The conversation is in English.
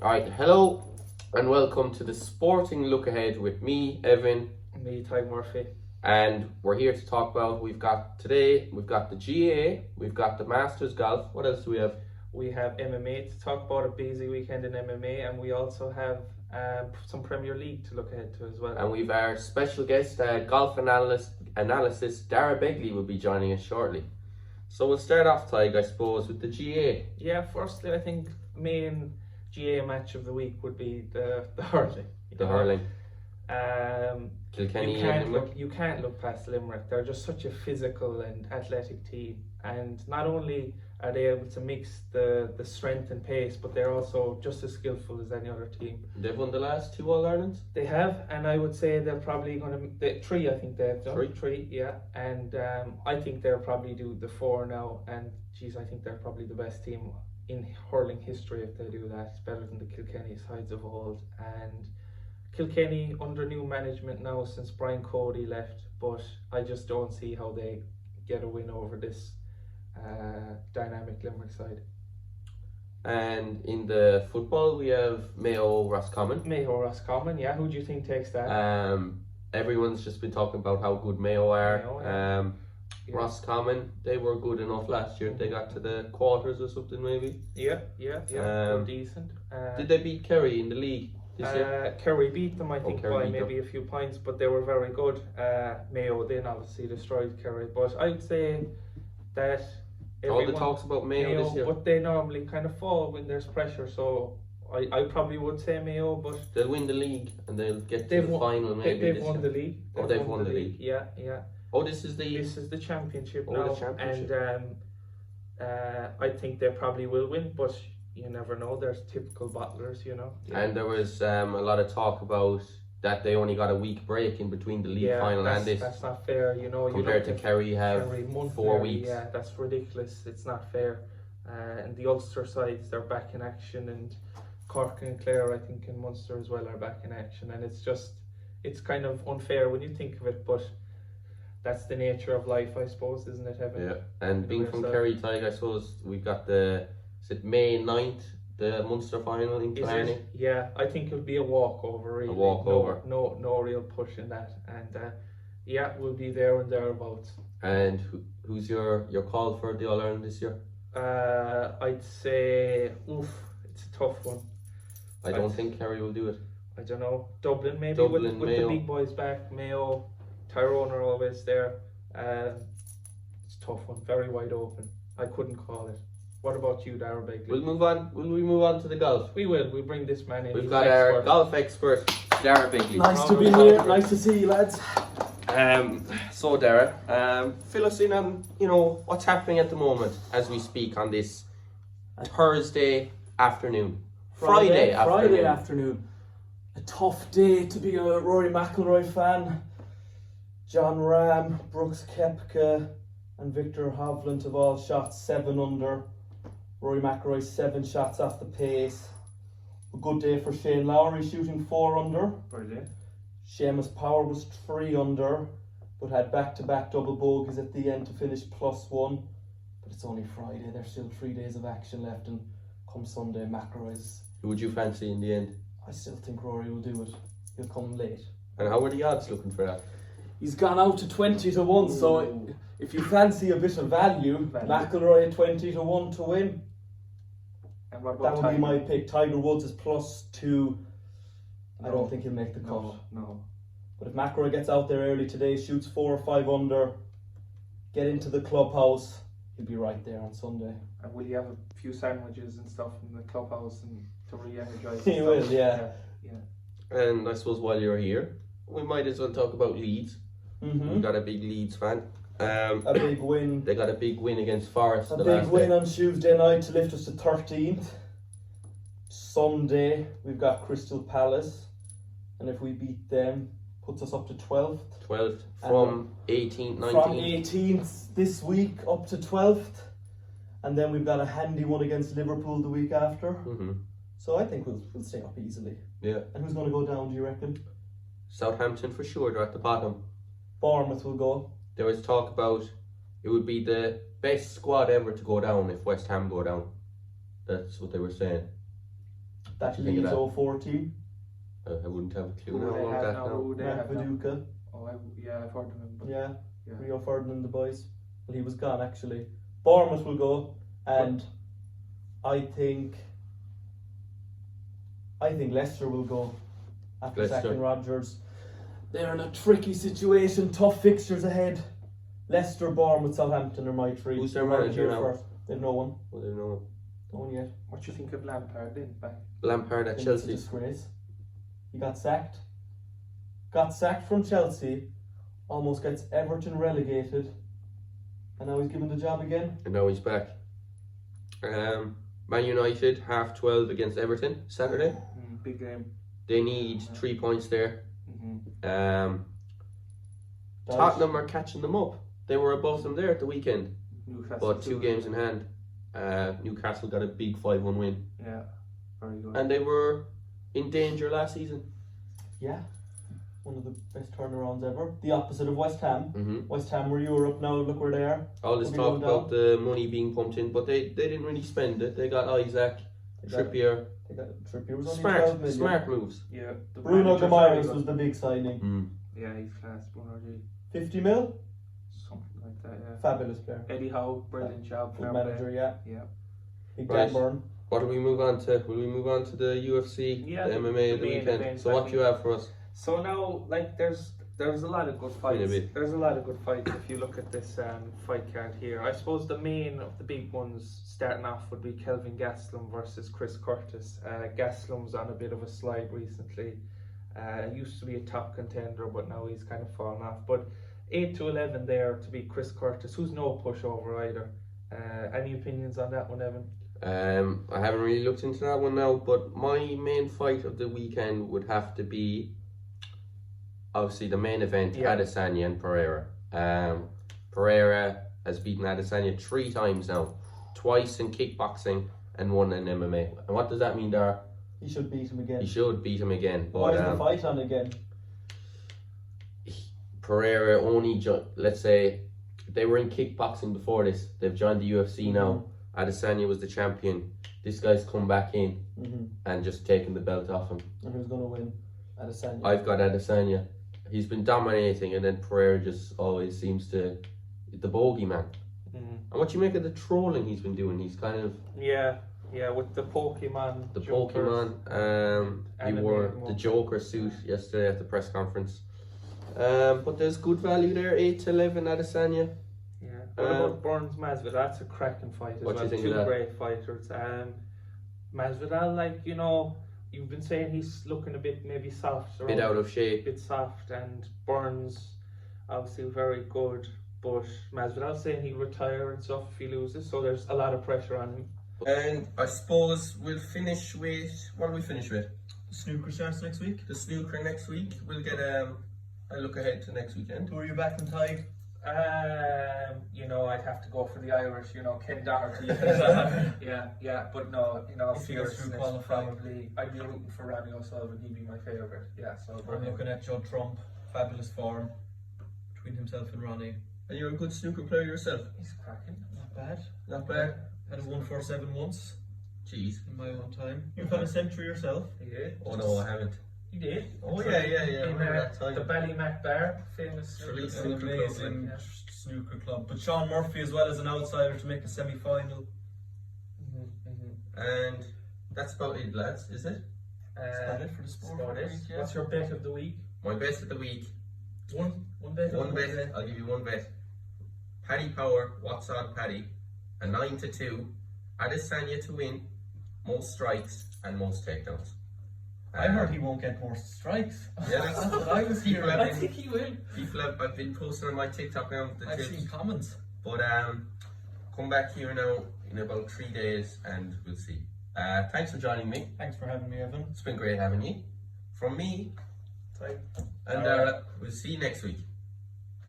Alright, hello and welcome to the Sporting Look Ahead with me, Evan, Me, Ty Murphy. and we're here to talk about we've got the GAA, we've got the Masters Golf. What else do we have? We have MMA to talk about, a busy weekend in MMA, and we also have some Premier League to look ahead to as well. And we've our special guest, golf analysis Dara Begley will be joining us shortly. So we'll start off, Ty, I suppose, with the GAA. Yeah, firstly, I think main GAA match of the week would be the hurling. The hurling. You Kilkenny and Limerick. you can't look past Limerick. They're just such a physical and athletic team, and not only are they able to mix the strength and pace, but they're also just as skillful as any other team. They've won the last two All-Irelands? They have, and I would say they're probably going to three. I think they've done Three? yeah. And I think they'll probably do the four now. And geez, I think they're probably the best team in hurling history if they do that. It's better than the Kilkenny sides of old. And Kilkenny under new management now since Brian Cody left, but I just don't see how they get a win over this dynamic Limerick side. And in the football, we have Mayo Roscommon. Mayo Roscommon, yeah. Who do you think takes that? Everyone's just been talking about how good Mayo are. Mayo, yeah. Yeah. Roscommon, they were good enough last year. They got to the quarters or something, maybe. Yeah. They're decent. Did they beat Kerry in the league this year? Kerry beat them, I think, Kerry by beat maybe a few points, but they were very good. Mayo then obviously destroyed Kerry, but I'd say that All the talks about Mayo this year. but they normally kind of fall when there's pressure, so I probably would say Mayo, but they'll win the league and they'll get to the final maybe they've this won year. the league. They've won the league. Yeah. Oh, this is the championship Oh, now, the championship. and I think they probably will win, but you never know. There's typical bottlers, you know. And there was a lot of talk about that they only got a week break in between the league final and this. That's not fair, you know. Compared to Kerry have Kerry, 4 weeks. Yeah, that's ridiculous. It's not fair. And the Ulster sides, they're back in action, and Cork and Clare, I think, and Munster as well are back in action, and it's kind of unfair when you think of it, but that's the nature of life, I suppose, isn't it, Evan? Yeah, and being from Kerry, Tig, I suppose we've got May 9th, the Munster final in Killarney? Yeah, I think it'll be a walkover, really. A walkover. No real push in that, and yeah, we'll be there and thereabouts. And who's your call for the All-Ireland this year? I'd say, it's a tough one. I don't think Kerry will do it. I don't know. Dublin maybe Dublin, with Mayo. the big boys back. Mayo, Tyrone are always there. It's a tough one, very wide open. I couldn't call it. What about you, Dara Begley? We'll move on. Will we move on to the golf? We will. We'll bring this man in. We've He's got an our expert. golf expert, Dara Begley. Nice to be here. Nice to see you, lads. So Dara, fill us in on what's happening at the moment as we speak on this Thursday afternoon. Friday afternoon. A tough day to be a Rory McIlroy fan. John Rahm, Brooks Koepka, and Victor Hovland have all shot 7 under. Rory McIlroy 7 shots off the pace. A good day for Shane Lowry, shooting 4 under. Brilliant. Seamus Power was 3 under, but had back-to-back double bogeys at the end to finish +1. But it's only Friday. There's still 3 days of action left, and come Sunday, McIlroy's. Who would you fancy in the end? I still think Rory will do it. He'll come late. And how are the odds looking for that? He's gone out to 20 to 1, so if you fancy a bit of value, McIlroy at 20 to 1 to win. And what That about would be Tiger? my pick. Tiger Woods is +2. I don't think he'll make the cut. No. But if McIlroy gets out there early today, shoots 4 or 5 under, get into the clubhouse, he'll be right there on Sunday. And will you have a few sandwiches and stuff in the clubhouse and to re-energise? He will, yeah. And I suppose while you're here, we might as well talk about Leeds. We've got a big Leeds fan. A big win. They got a big win against Forest. A big win on Tuesday night to lift us to 13th. Sunday, we've got Crystal Palace, and if we beat them, puts us up to 12th. 12th from 18th, 19th. From 18th this week up to 12th. And then we've got a handy one against Liverpool the week after. So I think we'll stay up easily. Yeah. And who's going to go down, do you reckon? Southampton for sure, they're at the bottom. Bournemouth will go. There was talk about it would be the best squad ever to go down if West Ham go down. That's what they were saying. That do you think Leeds of 04 team. I wouldn't have a clue Who now they about have that now? now. Who they Mark have now? Viduka. Oh, yeah, I've heard of him. But Yeah. Yeah. Rio Ferdinand, the boys. Well, he was gone actually. Bournemouth will go, and I think Leicester will go after Leicester. sacking Rodgers. They're in a tricky situation, tough fixtures ahead. Leicester, Bournemouth, Southampton are my three. Who's their We're manager here now? first. They've no one. Well, they know. No one yet. what do you think of Lampard then? Back. Lampard I at think it's a Chelsea. disgrace. He got sacked. Got sacked from Chelsea. Almost gets Everton relegated. And now he's given the job again. And now he's back. Man United, 12:30 against Everton, Saturday. Big game. They need 3 points there. Mm-hmm. Tottenham are catching them up. They were above them there at the weekend. Newcastle. But 2 games in hand. Newcastle got a big 5-1 win. Yeah, very good. And they were in danger last season. Yeah. One of the best turnarounds ever. The opposite of West Ham. Mm-hmm. West Ham were Europe now, look where they are. All this Will be talk going about the money being pumped in, but they didn't really spend it. They got Isaac, They got- Trippier. They got Trippier was only 12 million. Smart moves. Yeah, the Bruno manager's very Gomes good. was the big signing. Mm. Yeah, he's class. Bruno G. 50 mil? Something like that. Yeah. Fabulous player. Eddie Howe, brilliant job. Good fair manager, yeah. play. Yeah. Big Right. Dan Burn. What do we move on to? Will we move on to the UFC, Yeah, the the MMA of the main weekend? event, So I what do you think. have for us? So now, like, there's a lot of good fights. bit. There's a lot of good fights if you look at this fight card here. I suppose the main of the big ones starting off would be Kelvin Gastelum versus Chris Curtis. Gastelum's on a bit of a slide recently. Used to be a top contender, but now he's kind of fallen off. But 8-11 there to beat Chris Curtis, who's no pushover either. Any opinions on that one, Evan? I haven't really looked into that one now, but my main fight of the weekend would have to be obviously the main event, Yeah. Adesanya and Pereira. Pereira has beaten Adesanya 3 times now, twice in kickboxing and 1 in MMA. And what does that mean, Dar? He should beat him again. He should beat him again, Why is the but fight on again? Pereira only, let's say, they were in kickboxing before this. They've joined the UFC now. Adesanya was the champion. This guy's come back in and just taken the belt off him. And who's going to win? Adesanya. I've got Adesanya. He's been dominating, and then Pereira just always seems to the bogeyman. And what do you make of the trolling he's been doing? He's kind of Yeah, with the Pokemon. the Jokers. Pokemon. He Animated wore the one. Joker suit yesterday at the press conference. But there's good value there. 8-11 Adesanya. Yeah. What about Burns Masvidal? That's a cracking fight as What do well. you think Two of that? great fighters. Masvidal, like, you know, you've been saying he's looking a bit maybe soft, Bit out of shape. bit soft, and Burns obviously very good, but Masvidal saying he'll retire and stuff if he loses, so there's a lot of pressure on him. And I suppose we'll finish with what do we finish with? Snooker starts next week. The snooker next week. We'll get a look ahead to next weekend. Who are you back in Tide? You know, I'd have to go for the Irish, you know, Ken Doherty. yeah, but no, you know, If he goes through seriousness, qualifying. probably, I'd be rooting for Ronnie O'Sullivan, he'd be my favourite, yeah, so. I'm looking at Judd Trump. Fabulous form between himself and Ronnie. And you're a good snooker player yourself. He's cracking. Not bad. Not bad. Had a 147 once Jeez. in my own time. You've had a century yourself. He did. Oh no, I haven't. He did. Oh yeah. I In remember that time. the Ballymac Bar, famous. Release An Snooker Club, amazing yeah. snooker club. But Sean Murphy as well as an outsider to make a semi-final. And that's about it, lads, is it? That's about it for the sport. About it. Yeah. What's your bet of the week? My best of the week. One bet. One bet. I'll give you one bet. Paddy Power, what's on Paddy? A 9-2. Adesanya to win. Most strikes and most takedowns. I heard he won't get more strikes. Yeah, That's what I was people hearing. have I think he will. People have I've been posting on my TikTok now the I've tips. seen comments. But come back here now in about 3 days and we'll see. Thanks for joining me. Thanks for having me, Evan. It's been great having you. From me, Right. and we'll see you next week.